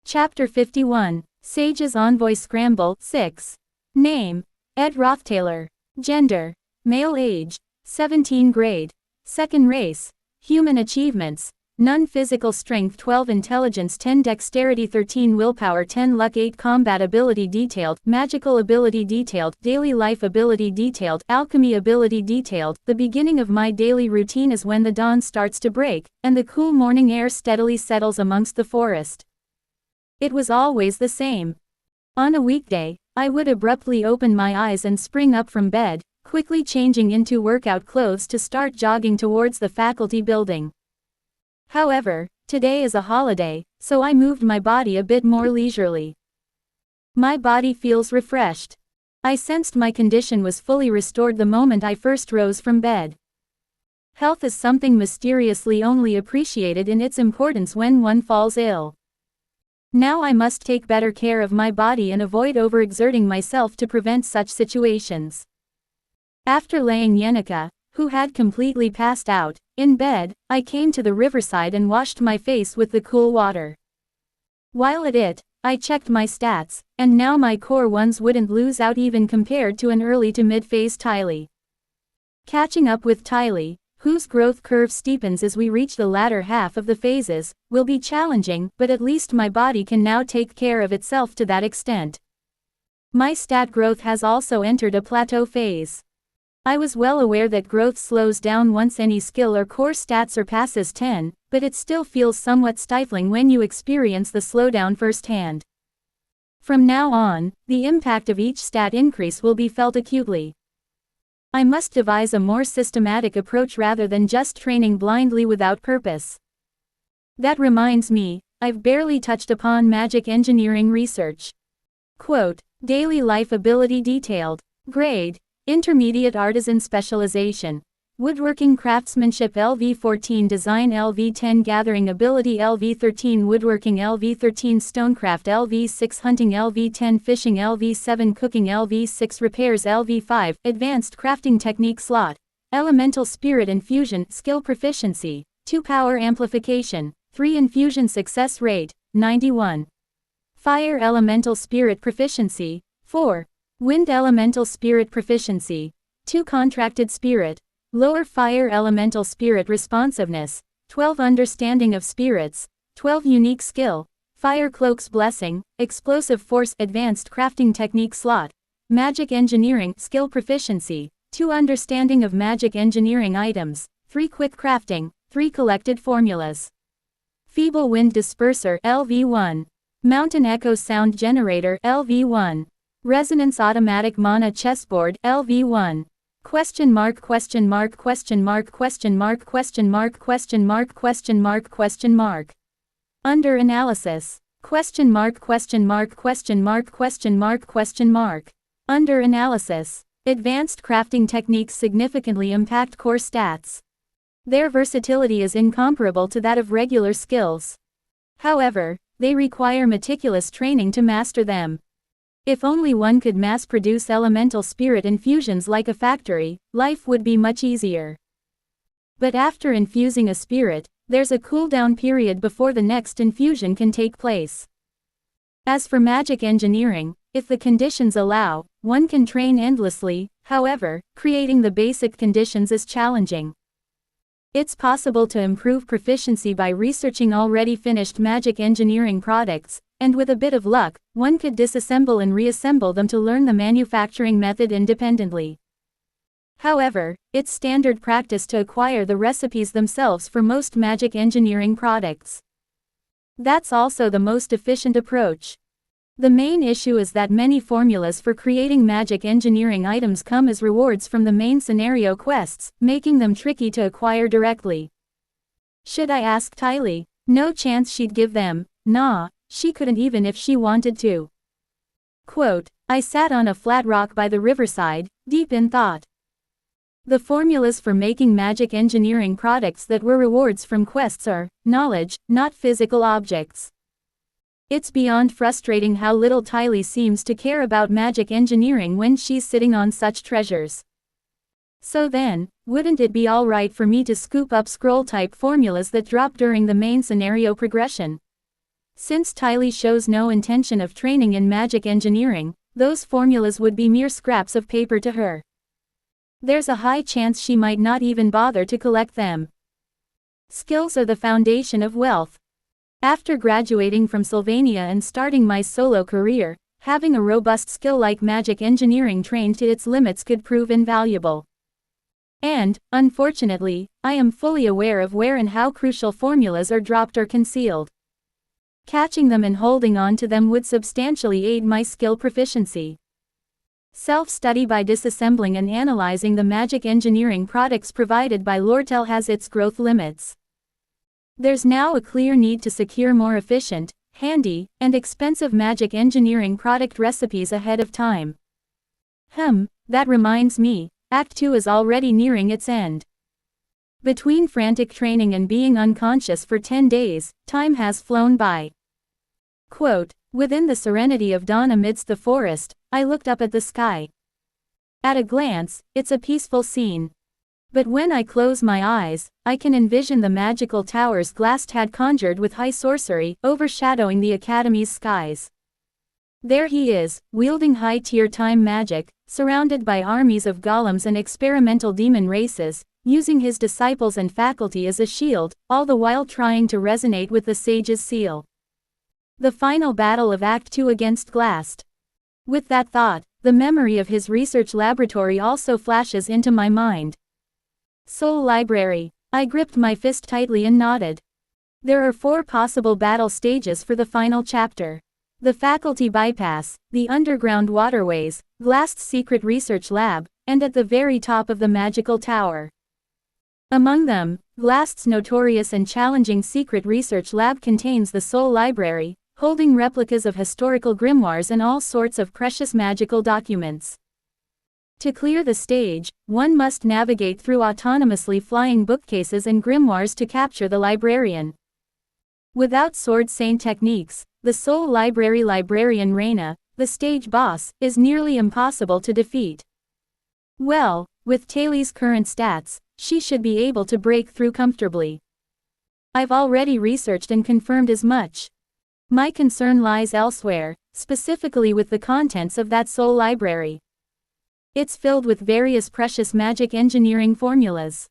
Chapter 51, Sage's Envoy Scramble, 6. Name: Ed Rothstaylor. Gender: male. Age: 17. Grade: second race. Human achievements: none. Physical strength 12, intelligence 10, dexterity 13, willpower 10, luck 8, combat ability detailed, magical ability detailed, daily life ability detailed, alchemy ability detailed. The beginning of my daily routine is when the dawn starts to break, and the cool morning air steadily settles amongst the forest. It was always the same. On a weekday, I would abruptly open my eyes and spring up from bed, quickly changing into workout clothes to start jogging towards the faculty building. However, today is a holiday, so I moved my body a bit more leisurely. My body feels refreshed. I sensed my condition was fully restored the moment I first rose from bed. Health is something mysteriously only appreciated in its importance when one falls ill. Now I must take better care of my body and avoid overexerting myself to prevent such situations. After laying Yenica, who had completely passed out, in bed, I came to the riverside and washed my face with the cool water. While at it, I checked my stats, and now my core ones wouldn't lose out even compared to an early to mid-phase Tylee. Catching up with Tylee, whose growth curve steepens as we reach the latter half of the phases, will be challenging, but at least my body can now take care of itself to that extent. My stat growth has also entered a plateau phase. I was well aware that growth slows down once any skill or core stat surpasses 10, but it still feels somewhat stifling when you experience the slowdown firsthand. From now on, the impact of each stat increase will be felt acutely. I must devise a more systematic approach rather than just training blindly without purpose. That reminds me, I've barely touched upon magic engineering research. Quote: daily life ability detailed. Grade: intermediate artisan specialization. Woodworking craftsmanship LV14, design LV10, gathering ability LV13, woodworking LV13, stonecraft LV6, hunting LV10, fishing LV7, cooking LV6, repairs LV5, advanced crafting technique slot. Elemental spirit infusion, skill proficiency, 2 power amplification, 3 infusion success rate, 91. Fire elemental spirit proficiency, 4. Wind elemental spirit proficiency, 2 contracted spirit. Lower fire elemental spirit responsiveness, 12 understanding of spirits, 12 unique skill, fire cloak's blessing, explosive force, advanced crafting technique slot, magic engineering skill proficiency, 2 understanding of magic engineering items, 3 quick crafting, 3 collected formulas. Feeble wind disperser LV1, mountain echo sound generator LV1, resonance automatic mana chessboard LV1. Question mark question mark question mark question mark question mark question mark question mark question mark. Under analysis. Question mark question mark question mark question mark question mark. Under analysis. Advanced crafting techniques significantly impact core stats. Their versatility is incomparable to that of regular skills. However, they require meticulous training to master them. If only one could mass-produce elemental spirit infusions like a factory, life would be much easier. But after infusing a spirit, there's a cooldown period before the next infusion can take place. As for magic engineering, if the conditions allow, one can train endlessly. However, creating the basic conditions is challenging. It's possible to improve proficiency by researching already finished magic engineering products, and with a bit of luck, one could disassemble and reassemble them to learn the manufacturing method independently. However, it's standard practice to acquire the recipes themselves for most magic engineering products. That's also the most efficient approach. The main issue is that many formulas for creating magic engineering items come as rewards from the main scenario quests, making them tricky to acquire directly. Should I ask Tylee? No chance she'd give them. Nah, she couldn't even if she wanted to. Quote: I sat on a flat rock by the riverside, deep in thought. The formulas for making magic engineering products that were rewards from quests are knowledge, not physical objects. It's beyond frustrating how little Tylee seems to care about magic engineering when she's sitting on such treasures. So then, wouldn't it be alright for me to scoop up scroll-type formulas that drop during the main scenario progression? Since Tylee shows no intention of training in magic engineering, those formulas would be mere scraps of paper to her. There's a high chance she might not even bother to collect them. Skills are the foundation of wealth. After graduating from Sylvania and starting my solo career, having a robust skill like magic engineering trained to its limits could prove invaluable. And, unfortunately, I am fully aware of where and how crucial formulas are dropped or concealed. Catching them and holding on to them would substantially aid my skill proficiency. Self-study by disassembling and analyzing the magic engineering products provided by Rothstaylor has its growth limits. There's now a clear need to secure more efficient, handy, and expensive magic engineering product recipes ahead of time. That reminds me, Act 2 is already nearing its end. Between frantic training and being unconscious for 10 days, time has flown by. Quote, "Within the serenity of dawn amidst the forest, I looked up at the sky. At a glance, it's a peaceful scene. But when I close my eyes, I can envision the magical towers Glast had conjured with high sorcery, overshadowing the Academy's skies. There he is, wielding high-tier time magic, surrounded by armies of golems and experimental demon races, using his disciples and faculty as a shield, all the while trying to resonate with the sage's seal. The final battle of Act 2 against Glast. With that thought, the memory of his research laboratory also flashes into my mind. Soul Library. I gripped my fist tightly and nodded. There are 4 possible battle stages for the final chapter. The faculty bypass, the underground waterways, Glast's secret research lab, and at the very top of the magical tower. Among them, Glast's notorious and challenging secret research lab contains the Soul Library, holding replicas of historical grimoires and all sorts of precious magical documents. To clear the stage, one must navigate through autonomously flying bookcases and grimoires to capture the librarian. Without sword saint techniques, the Soul Library librarian Reina, the stage boss, is nearly impossible to defeat. Well, with Tylee's current stats, she should be able to break through comfortably. I've already researched and confirmed as much. My concern lies elsewhere, specifically with the contents of that Soul Library. It's filled with various precious magic engineering formulas.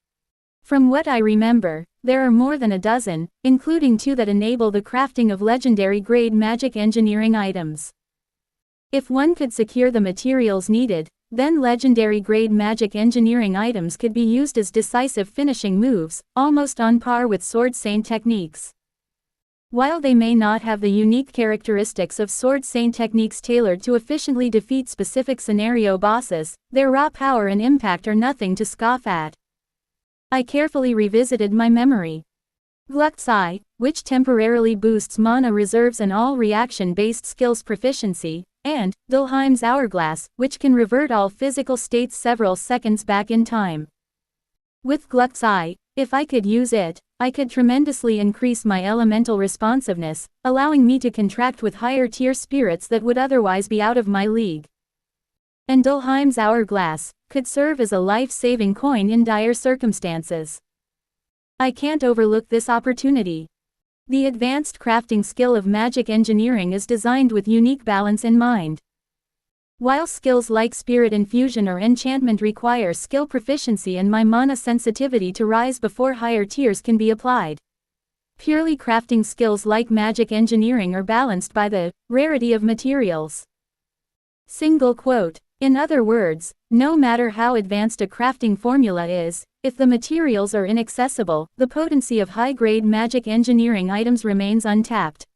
From what I remember, there are more than a dozen, including 2 that enable the crafting of legendary-grade magic engineering items. If one could secure the materials needed, then legendary-grade magic engineering items could be used as decisive finishing moves, almost on par with Sword Saint techniques. While they may not have the unique characteristics of Sword Saint techniques tailored to efficiently defeat specific scenario bosses, their raw power and impact are nothing to scoff at. I carefully revisited my memory. Gluck's Eye, which temporarily boosts mana reserves and all reaction-based skills proficiency, and Dulheim's Hourglass, which can revert all physical states several seconds back in time. With Gluck's Eye, if I could use it, I could tremendously increase my elemental responsiveness, allowing me to contract with higher-tier spirits that would otherwise be out of my league. And Dulheim's Hourglass could serve as a life-saving coin in dire circumstances. I can't overlook this opportunity. The advanced crafting skill of magic engineering is designed with unique balance in mind. While skills like spirit infusion or enchantment require skill proficiency and my mana sensitivity to rise before higher tiers can be applied, purely crafting skills like magic engineering are balanced by the rarity of materials. Single quote. In other words, no matter how advanced a crafting formula is, if the materials are inaccessible, the potency of high-grade magic engineering items remains untapped.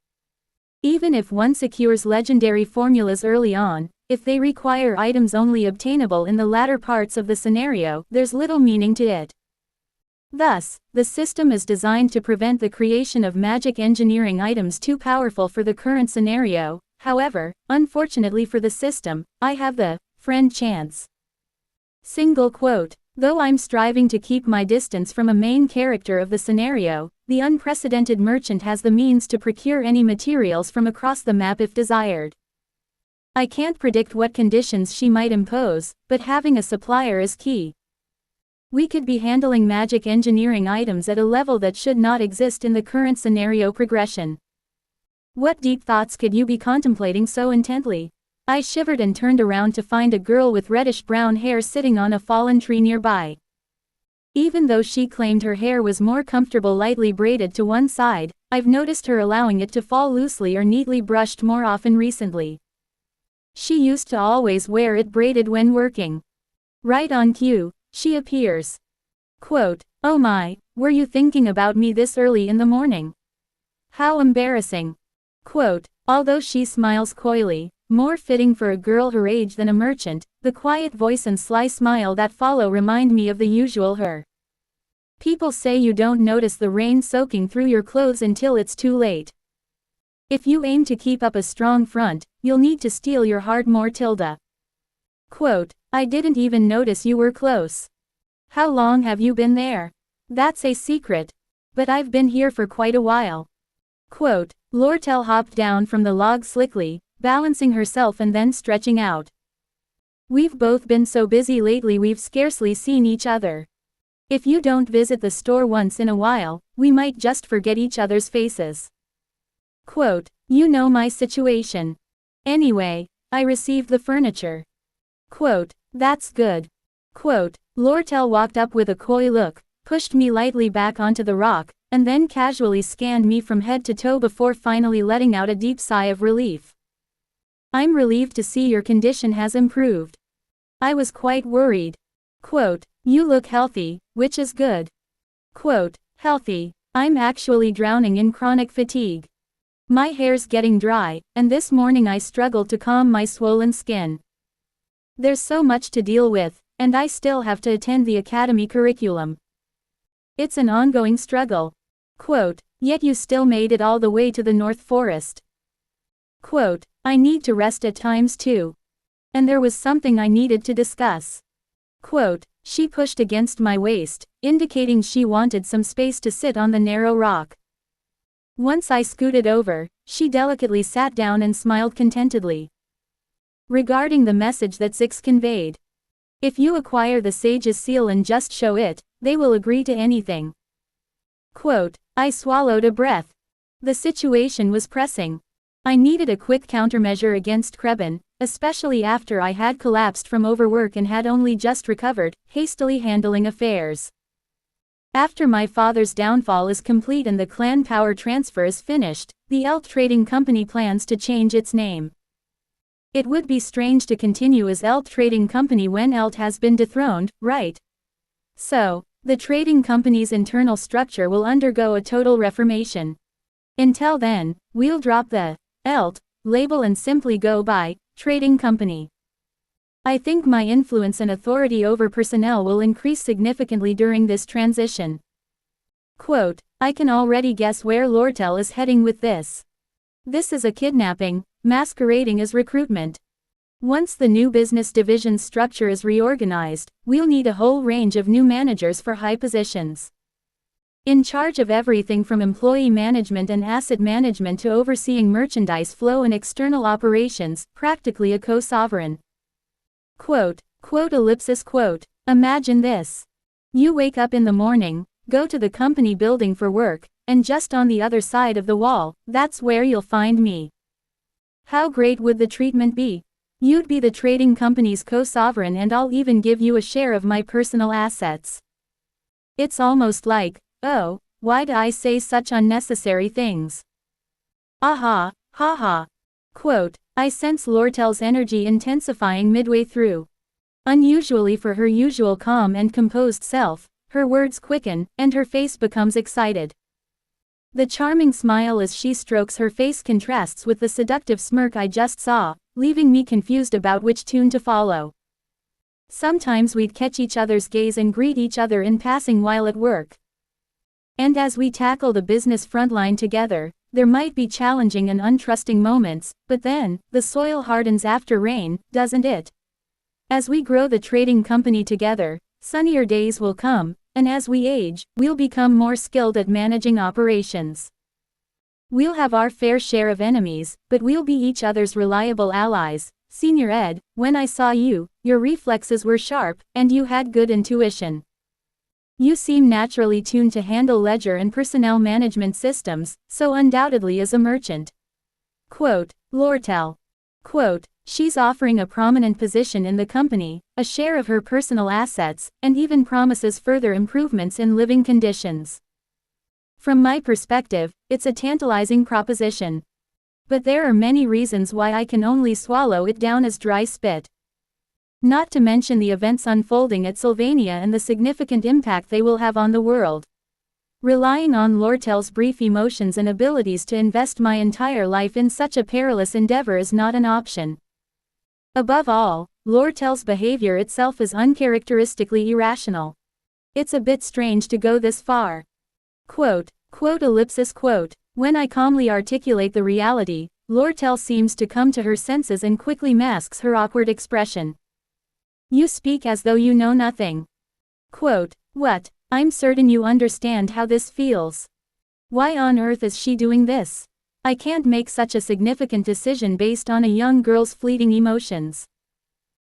Even if one secures legendary formulas early on, if they require items only obtainable in the latter parts of the scenario, there's little meaning to it. Thus, the system is designed to prevent the creation of magic engineering items too powerful for the current scenario. However, unfortunately for the system, I have the friend chance. Single quote. Though I'm striving to keep my distance from a main character of the scenario, the unprecedented merchant has the means to procure any materials from across the map if desired. I can't predict what conditions she might impose, but having a supplier is key. We could be handling magic engineering items at a level that should not exist in the current scenario progression. What deep thoughts could you be contemplating so intently? I shivered and turned around to find a girl with reddish-brown hair sitting on a fallen tree nearby. Even though she claimed her hair was more comfortable lightly braided to one side, I've noticed her allowing it to fall loosely or neatly brushed more often recently. She used to always wear it braided when working. Right on cue, she appears. Quote, "Oh my, were you thinking about me this early in the morning? How embarrassing." Quote, although she smiles coyly, more fitting for a girl her age than a merchant, the quiet voice and sly smile that follow remind me of the usual her. People say you don't notice the rain soaking through your clothes until it's too late. If you aim to keep up a strong front, you'll need to steel your heart more. Quote, I didn't even notice you were close. How long have you been there? That's a secret. But I've been here for quite a while. Quote, Lortel hopped down from the log slickly, balancing herself and then stretching out. We've both been so busy lately we've scarcely seen each other. If you don't visit the store once in a while, we might just forget each other's faces. Quote, you know my situation. Anyway, I received the furniture. Quote, that's good. Quote, Lortel walked up with a coy look, pushed me lightly back onto the rock, and then casually scanned me from head to toe before finally letting out a deep sigh of relief. I'm relieved to see your condition has improved. I was quite worried. Quote, you look healthy, which is good. Quote, healthy. I'm actually drowning in chronic fatigue. My hair's getting dry, and this morning I struggled to calm my swollen skin. There's so much to deal with, and I still have to attend the academy curriculum. It's an ongoing struggle. Quote, yet you still made it all the way to the North Forest. Quote, I need to rest at times too. And there was something I needed to discuss. Quote, she pushed against my waist, indicating she wanted some space to sit on the narrow rock. Once I scooted over, she delicately sat down and smiled contentedly. Regarding the message that Zix conveyed. If you acquire the Sage's seal and just show it, they will agree to anything. Quote, I swallowed a breath. The situation was pressing. I needed a quick countermeasure against Krebin, especially after I had collapsed from overwork and had only just recovered, hastily handling affairs. After my father's downfall is complete and the clan power transfer is finished, the Elt Trading Company plans to change its name. It would be strange to continue as Elt Trading Company when Elt has been dethroned, right? So, the trading company's internal structure will undergo a total reformation. Until then, we'll drop the Elt label and simply go by Trading Company. I think my influence and authority over personnel will increase significantly during this transition. Quote, I can already guess where Lortel is heading with this. This is a kidnapping, masquerading as recruitment. Once the new business division structure is reorganized, we'll need a whole range of new managers for high positions. In charge of everything from employee management and asset management to overseeing merchandise flow and external operations, practically a co-sovereign. Quote, quote, imagine this. You wake up in the morning, go to the company building for work, and just on the other side of the wall, that's where you'll find me. How great would the treatment be? You'd be the trading company's co-sovereign and I'll even give you a share of my personal assets. It's almost like, oh, why do I say such unnecessary things? Aha, haha. Quote, I sense Lortel's energy intensifying midway through. Unusually for her usual calm and composed self, her words quicken, and her face becomes excited. The charming smile as she strokes her face contrasts with the seductive smirk I just saw, leaving me confused about which tune to follow. Sometimes we'd catch each other's gaze and greet each other in passing while at work. And as we tackle the business frontline together, there might be challenging and untrusting moments, but then, the soil hardens after rain, doesn't it? As we grow the trading company together, sunnier days will come, and as we age, we'll become more skilled at managing operations. We'll have our fair share of enemies, but we'll be each other's reliable allies. Senior Ed, when I saw you, your reflexes were sharp, and you had good intuition. You seem naturally tuned to handle ledger and personnel management systems, so undoubtedly as a merchant. Quote, Lortel. Quote, she's offering a prominent position in the company, a share of her personal assets, and even promises further improvements in living conditions. From my perspective, it's a tantalizing proposition. But there are many reasons why I can only swallow it down as dry spit. Not to mention the events unfolding at Sylvania and the significant impact they will have on the world. Relying on Lortel's brief emotions and abilities to invest my entire life in such a perilous endeavor is not an option. Above all, Lortel's behavior itself is uncharacteristically irrational. It's a bit strange to go this far. Quote, quote, when I calmly articulate the reality, Lortel seems to come to her senses and quickly masks her awkward expression. You speak as though you know nothing. Quote, what? I'm certain you understand how this feels. Why on earth is she doing this? I can't make such a significant decision based on a young girl's fleeting emotions.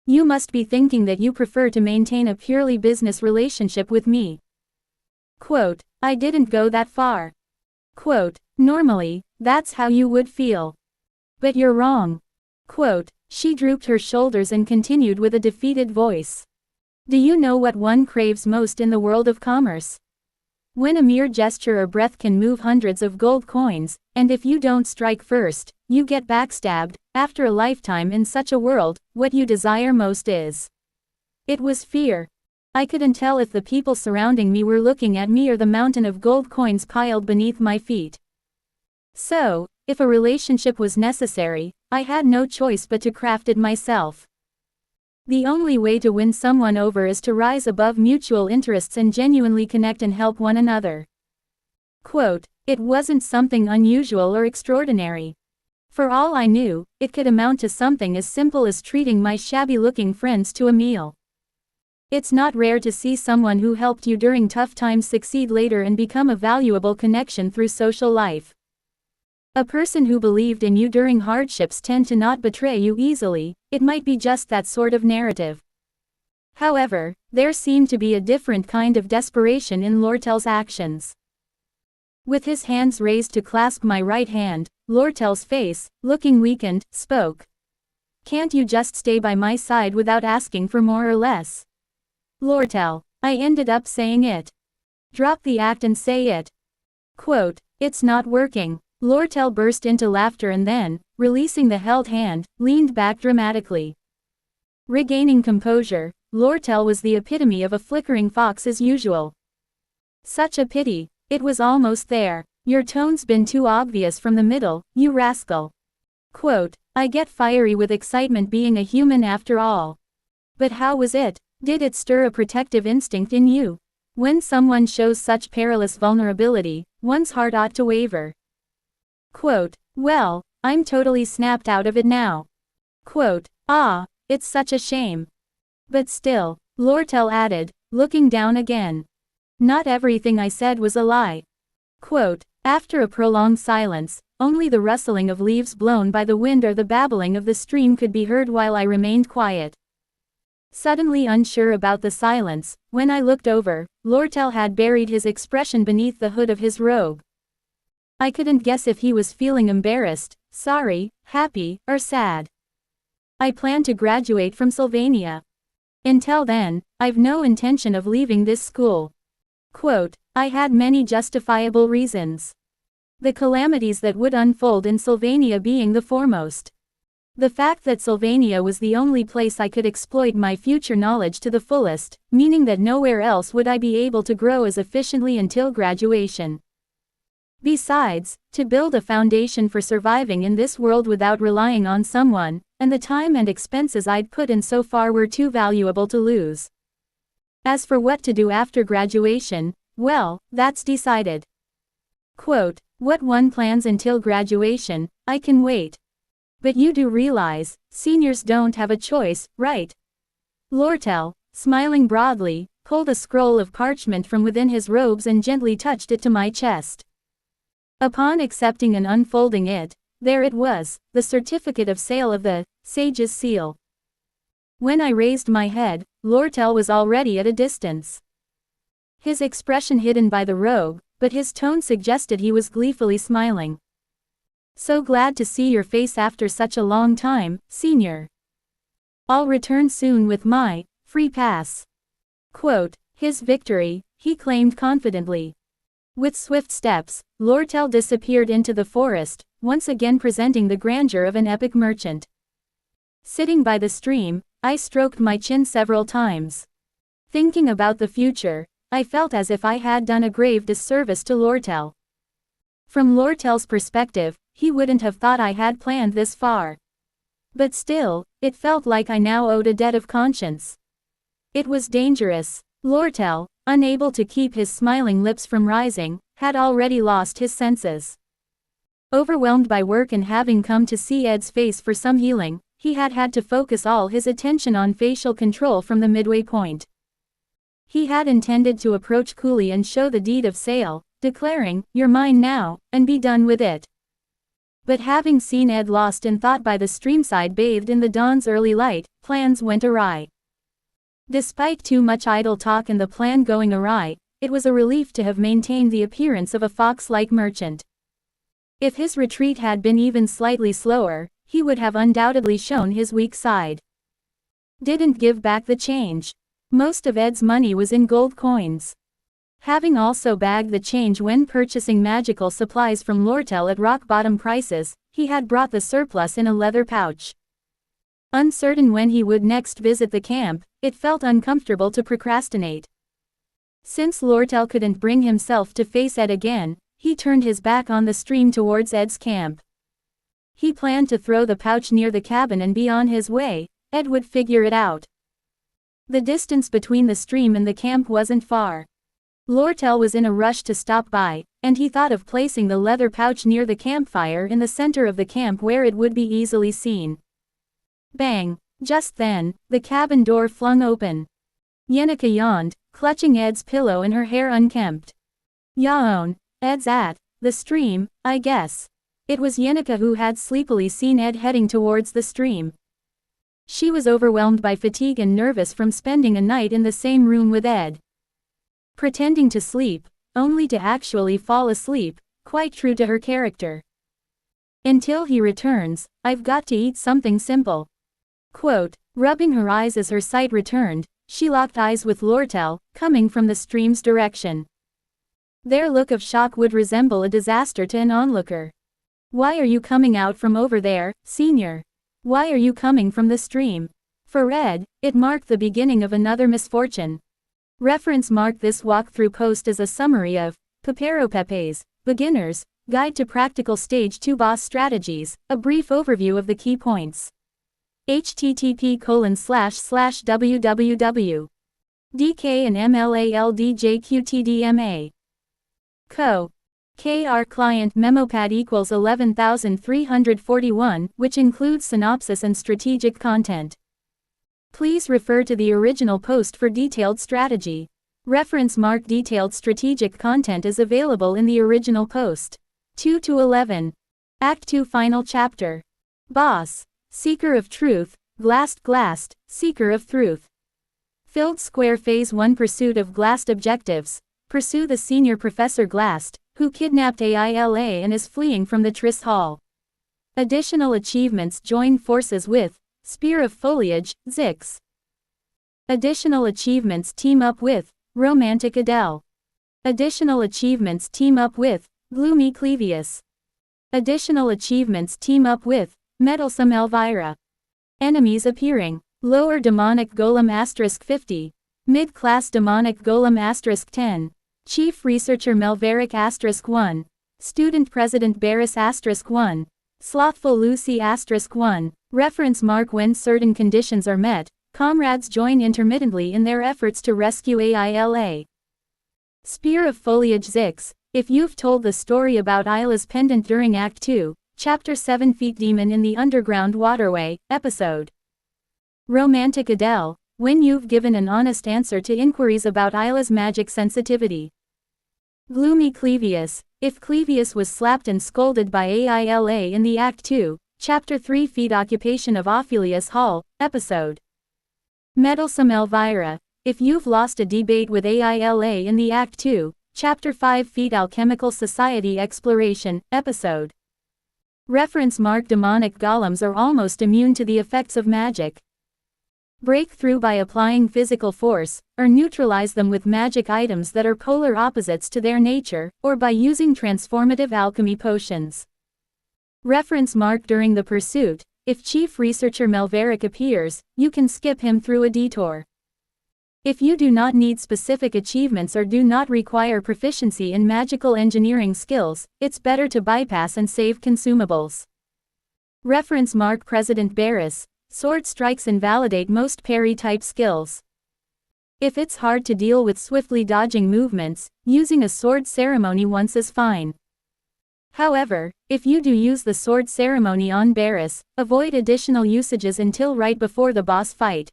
You must be thinking that you prefer to maintain a purely business relationship with me. Quote, I didn't go that far. Quote, normally, that's how you would feel. But you're wrong. Quote, she drooped her shoulders and continued with a defeated voice. Do you know what one craves most in the world of commerce? When a mere gesture or breath can move hundreds of gold coins, and if you don't strike first, you get backstabbed. After a lifetime in such a world, what you desire most is. It was fear. I couldn't tell if the people surrounding me were looking at me or the mountain of gold coins piled beneath my feet. So, if a relationship was necessary, I had no choice but to craft it myself. The only way to win someone over is to rise above mutual interests and genuinely connect and help one another. Quote, it wasn't something unusual or extraordinary. For all I knew, it could amount to something as simple as treating my shabby-looking friends to a meal. It's not rare to see someone who helped you during tough times succeed later and become a valuable connection through social life. A person who believed in you during hardships tend to not betray you easily. It might be just that sort of narrative. However, there seemed to be a different kind of desperation in Lortel's actions. With his hands raised to clasp my right hand, Lortel's face, looking weakened, spoke. Can't you just stay by my side without asking for more or less? Lortel, I ended up saying it. Drop the act and say it. Quote, it's not working. Lortel burst into laughter and then, releasing the held hand, leaned back dramatically. Regaining composure, Lortel was the epitome of a flickering fox as usual. Such a pity, it was almost there. Your tone's been too obvious from the middle, you rascal. Quote, I get fiery with excitement being a human after all. But how was it? Did it stir a protective instinct in you? When someone shows such perilous vulnerability, one's heart ought to waver. Quote, well, I'm totally snapped out of it now. Quote, it's such a shame. But still, Lortel added, looking down again. Not everything I said was a lie. Quote, after a prolonged silence, only the rustling of leaves blown by the wind or the babbling of the stream could be heard while I remained quiet. Suddenly unsure about the silence, when I looked over, Lortel had buried his expression beneath the hood of his robe. I couldn't guess if he was feeling embarrassed, sorry, happy, or sad. I plan to graduate from Sylvania. Until then, I've no intention of leaving this school. Quote, I had many justifiable reasons. The calamities that would unfold in Sylvania being the foremost. The fact that Sylvania was the only place I could exploit my future knowledge to the fullest, meaning that nowhere else would I be able to grow as efficiently until graduation. Besides, to build a foundation for surviving in this world without relying on someone, and the time and expenses I'd put in so far were too valuable to lose. As for what to do after graduation, well, that's decided. Quote, what one plans until graduation, I can wait. But you do realize, seniors don't have a choice, right? Lortel, smiling broadly, pulled a scroll of parchment from within his robes and gently touched it to my chest. Upon accepting and unfolding it, there it was, the certificate of sale of the Sage's seal. When I raised my head, Lortel was already at a distance. His expression hidden by the robe, but his tone suggested he was gleefully smiling. So glad to see your face after such a long time, senior. I'll return soon with my free pass. Quote, his victory, he claimed confidently. With swift steps, Lortel disappeared into the forest, once again presenting the grandeur of an epic merchant. Sitting by the stream, I stroked my chin several times. Thinking about the future, I felt as if I had done a grave disservice to Lortel. From Lortel's perspective, he wouldn't have thought I had planned this far. But still, it felt like I now owed a debt of conscience. It was dangerous. Lortel, unable to keep his smiling lips from rising, had already lost his senses. Overwhelmed by work and having come to see Ed's face for some healing, he had to focus all his attention on facial control from the midway point. He had intended to approach coolly and show the deed of sale, declaring, "You're mine now," and be done with it. But having seen Ed lost in thought by the streamside bathed in the dawn's early light, plans went awry. Despite too much idle talk and the plan going awry, it was a relief to have maintained the appearance of a fox-like merchant. If his retreat had been even slightly slower, he would have undoubtedly shown his weak side. Didn't give back the change. Most of Ed's money was in gold coins. Having also bagged the change when purchasing magical supplies from Lortel at rock-bottom prices, he had brought the surplus in a leather pouch. Uncertain when he would next visit the camp, it felt uncomfortable to procrastinate. Since Lortel couldn't bring himself to face Ed again, he turned his back on the stream towards Ed's camp. He planned to throw the pouch near the cabin and be on his way. Ed would figure it out. The distance between the stream and the camp wasn't far. Lortel was in a rush to stop by, and he thought of placing the leather pouch near the campfire in the center of the camp where it would be easily seen. Bang! Just then, the cabin door flung open. Yenneker yawned, clutching Ed's pillow and her hair unkempt. "Yawn, Ed's at the stream, I guess." It was Yenneker who had sleepily seen Ed heading towards the stream. She was overwhelmed by fatigue and nervous from spending a night in the same room with Ed. Pretending to sleep, only to actually fall asleep, quite true to her character. "Until he returns, I've got to eat something simple." Quote, rubbing her eyes as her sight returned, she locked eyes with Lortel, coming from the stream's direction. Their look of shock would resemble a disaster to an onlooker. "Why are you coming out from over there, senior? Why are you coming from the stream?" For Ed, it marked the beginning of another misfortune. Reference marked this walkthrough post as a summary of Papero Pepe's Beginner's Guide to Practical Stage 2 Boss Strategies, a brief overview of the key points. http://www. DK and MLALDJQTDMA. Co. KR client memopad equals 11341, which includes synopsis and strategic content. Please refer to the original post for detailed strategy. Reference mark detailed strategic content is available in the original post. 2-11. Act 2 Final Chapter. Boss. Seeker of Truth, Glast, Seeker of Truth. Filled Square Phase 1 Pursuit of Glast Objectives. Pursue the senior Professor Glast, who kidnapped AILA and is fleeing from the Tryst Hall. Additional achievements: join forces with Spear of Foliage, Zix. Additional achievements: team up with Romantic Adele. Additional achievements: team up with Gloomy Clevius. Additional achievements: team up with Meddlesome Elvira. Enemies appearing: Lower Demonic Golem *50. Mid-Class Demonic Golem *10. Chief Researcher Melveric *1. Student President Barris *1. Slothful Lucy *1. Reference mark when certain conditions are met, comrades join intermittently in their efforts to rescue AILA. Spear of Foliage Zix. If you've told the story about Isla's pendant during Act 2, Chapter 7 Feet Demon in the Underground Waterway, Episode. Romantic Adele. When you've given an honest answer to inquiries about Isla's magic sensitivity. Gloomy Clevius. If Clevius was slapped and scolded by AILA in the Act 2, Chapter 3 Feet Occupation of Ophelius Hall, Episode. Meddlesome Elvira. If you've lost a debate with AILA in the Act 2, Chapter 5 Feet Alchemical Society Exploration, Episode. Reference mark demonic golems are almost immune to the effects of magic. Break through by applying physical force, or neutralize them with magic items that are polar opposites to their nature, or by using transformative alchemy potions. Reference mark during the pursuit, if Chief Researcher Melverick appears, you can skip him through a detour. If you do not need specific achievements or do not require proficiency in magical engineering skills, it's better to bypass and save consumables. Reference mark President Barris, sword strikes invalidate most parry-type skills. If it's hard to deal with swiftly dodging movements, using a sword ceremony once is fine. However, if you do use the sword ceremony on Barris, avoid additional usages until right before the boss fight.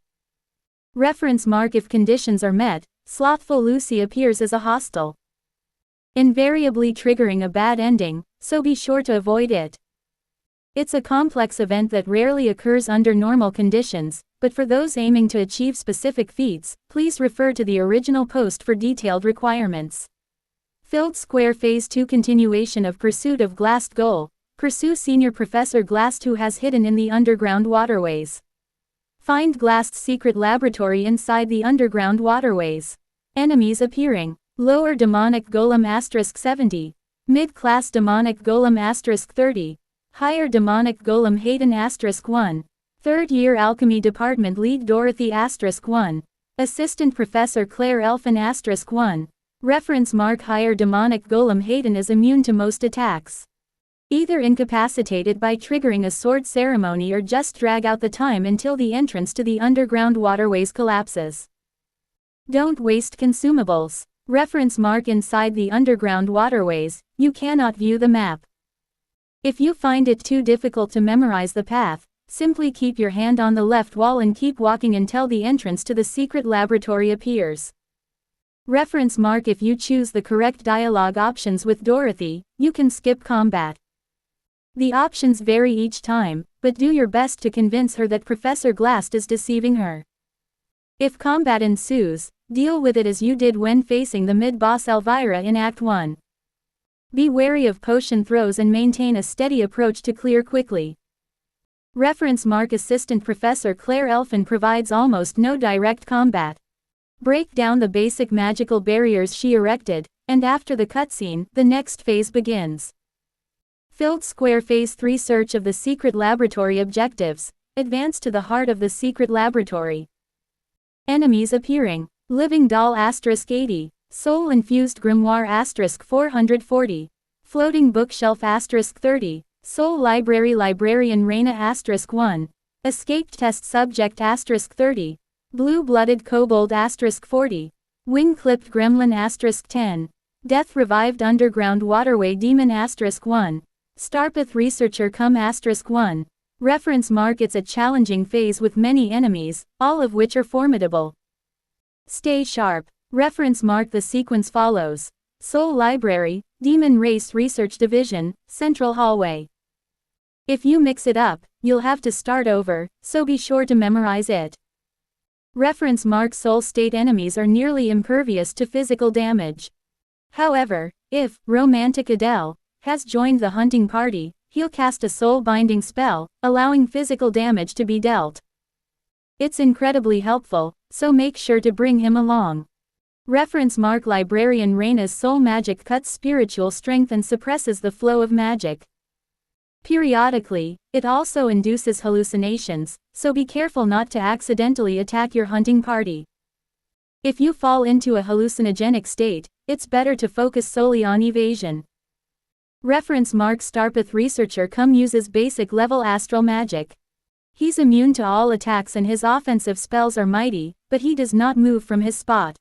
Reference mark if conditions are met, Slothful Lucy appears as a hostile, invariably triggering a bad ending, so be sure to avoid it. It's a complex event that rarely occurs under normal conditions, but for those aiming to achieve specific feats, please refer to the original post for detailed requirements. Filled Square Phase 2 Continuation of Pursuit of Glassed Goal. Pursue Senior Professor Glast who has hidden in the underground waterways. Find Glast's secret laboratory inside the underground waterways. Enemies appearing. Lower Demonic Golem *70. Mid-Class Demonic Golem *30. Higher Demonic Golem Hayden *1. Third Year Alchemy Department Lead Dorothy *1. Assistant Professor Claire Elfin *1. Reference mark Higher Demonic Golem Hayden is immune to most attacks. Either incapacitated by triggering a sword ceremony or just drag out the time until the entrance to the underground waterways collapses. Don't waste consumables. Reference mark inside the underground waterways, you cannot view the map. If you find it too difficult to memorize the path, simply keep your hand on the left wall and keep walking until the entrance to the secret laboratory appears. Reference mark if you choose the correct dialogue options with Dorothy, you can skip combat. The options vary each time, but do your best to convince her that Professor Glast is deceiving her. If combat ensues, deal with it as you did when facing the mid-boss Elvira in Act 1. Be wary of potion throws and maintain a steady approach to clear quickly. Reference mark Assistant Professor Claire Elfin provides almost no direct combat. Break down the basic magical barriers she erected, and after the cutscene, the next phase begins. Filled Square Phase 3 Search of the Secret Laboratory Objectives. Advance to the heart of the secret laboratory. Enemies appearing. Living Doll *80. Soul Infused Grimoire *440. Floating Bookshelf *30. Soul Library Librarian Reina *1. Escaped Test Subject *30. Blue-Blooded Kobold *40. Wing-Clipped Gremlin *10. Death Revived Underground Waterway Demon *1. Starpath Researcher Come *1. Reference mark It's a challenging phase with many enemies, all of which are formidable. Stay sharp. Reference mark The sequence follows. Soul Library, Demon Race Research Division, Central Hallway. If you mix it up, you'll have to start over, so be sure to memorize it. Reference mark Soul State enemies are nearly impervious to physical damage. However, if Romantic Adele has joined the hunting party, he'll cast a soul-binding spell, allowing physical damage to be dealt. It's incredibly helpful, so make sure to bring him along. Reference mark Librarian Reina's soul magic cuts spiritual strength and suppresses the flow of magic. Periodically, it also induces hallucinations, so be careful not to accidentally attack your hunting party. If you fall into a hallucinogenic state, it's better to focus solely on evasion. Reference mark Starpath Researcher Come uses basic level astral magic. He's immune to all attacks and his offensive spells are mighty, but he does not move from his spot.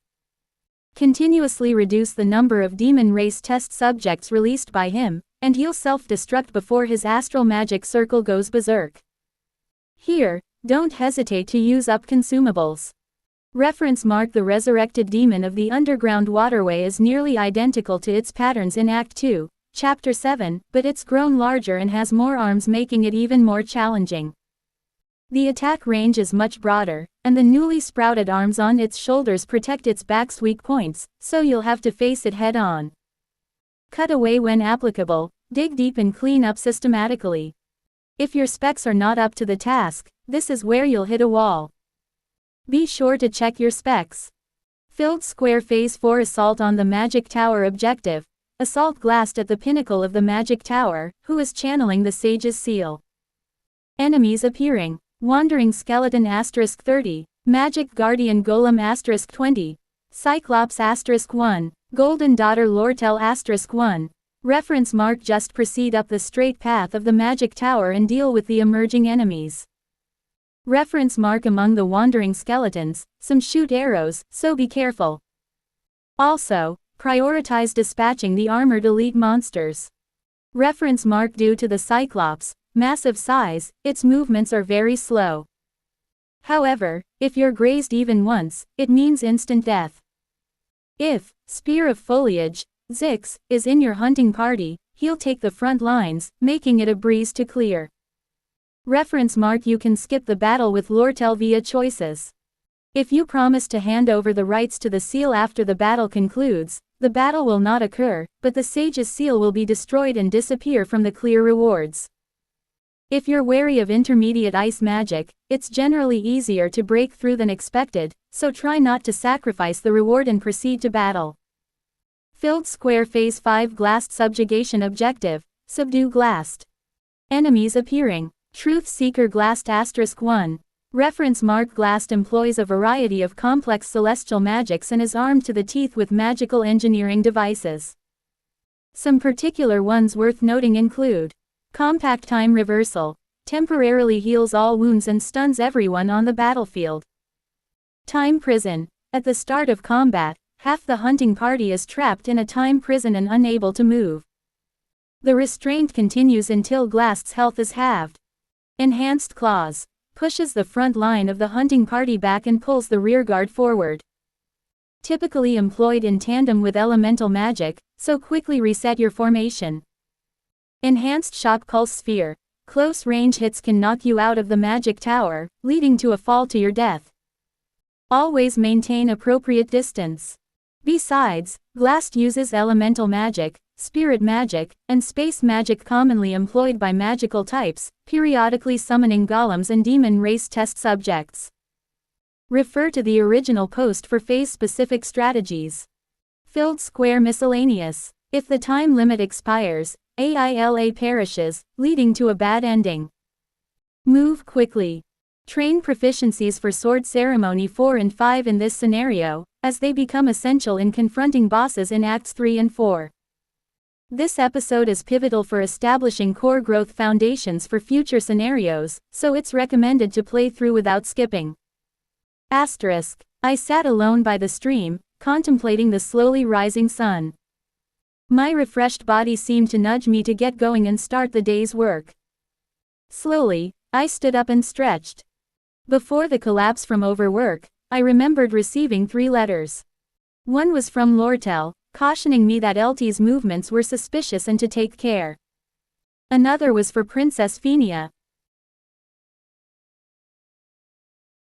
Continuously reduce the number of demon race test subjects released by him, and he'll self-destruct before his astral magic circle goes berserk. Here, don't hesitate to use up consumables. Reference mark The resurrected demon of the underground waterway is nearly identical to its patterns in Act 2, Chapter 7, but it's grown larger and has more arms, making it even more challenging. The attack range is much broader, and the newly sprouted arms on its shoulders protect its back's weak points, so you'll have to face it head-on. Cut away when applicable, Dig deep and clean up systematically. If your specs are not up to the task, this is where you'll hit a wall. Be sure to check your specs. Filled Square Phase 4 Assault on the Magic Tower Objective. Assault glassed at the pinnacle of the Magic Tower, who is channeling the Sage's seal. Enemies appearing. Wandering Skeleton *30, Magic Guardian Golem *20, Cyclops *1, Golden Daughter Lortel *1. Reference mark. Just proceed up the straight path of the Magic Tower and deal with the emerging enemies. Reference mark. Among the wandering skeletons, some shoot arrows, so be careful. Also, prioritize dispatching the armored elite monsters. Reference mark. Due to the Cyclops' massive size, its movements are very slow. However, if you're grazed even once, it means instant death. If Spear of Foliage, Zix, is in your hunting party, he'll take the front lines, making it a breeze to clear. Reference mark. You can skip the battle with Lortel via choices. If you promise to hand over the rights to the seal after the battle concludes, the battle will not occur, but the Sage's seal will be destroyed and disappear from the clear rewards. If you're wary of intermediate ice magic, it's generally easier to break through than expected, so try not to sacrifice the reward and proceed to battle. Filled Square Phase 5 Glassed Subjugation Objective. Subdue Glassed. Enemies appearing. Truth Seeker Glassed *1. Reference mark. Glassed employs a variety of complex celestial magics and is armed to the teeth with magical engineering devices. Some particular ones worth noting include: Compact Time Reversal. Temporarily heals all wounds and stuns everyone on the battlefield. Time Prison. At the start of combat, half the hunting party is trapped in a time prison and unable to move. The restraint continues until Glassed's health is halved. Enhanced Claws. Pushes the front line of the hunting party back and pulls the rearguard forward. Typically employed in tandem with elemental magic, so quickly reset your formation. Enhanced Shock Pulse Sphere. Close range hits can knock you out of the Magic Tower, leading to a fall to your death. Always maintain appropriate distance. Besides, Glassed uses elemental magic, spirit magic, and space magic commonly employed by magical types, periodically summoning golems and demon race test subjects. Refer to the original post for phase-specific strategies. Filled Square Miscellaneous. If the time limit expires, AILA perishes, leading to a bad ending. Move quickly. Train proficiencies for Sword Ceremony 4 and 5 in this scenario, as they become essential in confronting bosses in Acts 3 and 4. This episode is pivotal for establishing core growth foundations for future scenarios, so it's recommended to play through without skipping. Asterisk. I sat alone by the stream, contemplating the slowly rising sun. My refreshed body seemed to nudge me to get going and start the day's work. Slowly, I stood up and stretched. Before the collapse from overwork, I remembered receiving 3 letters. One was from Lortel, cautioning me that LT's movements were suspicious and to take care. Another was for Princess Phenia,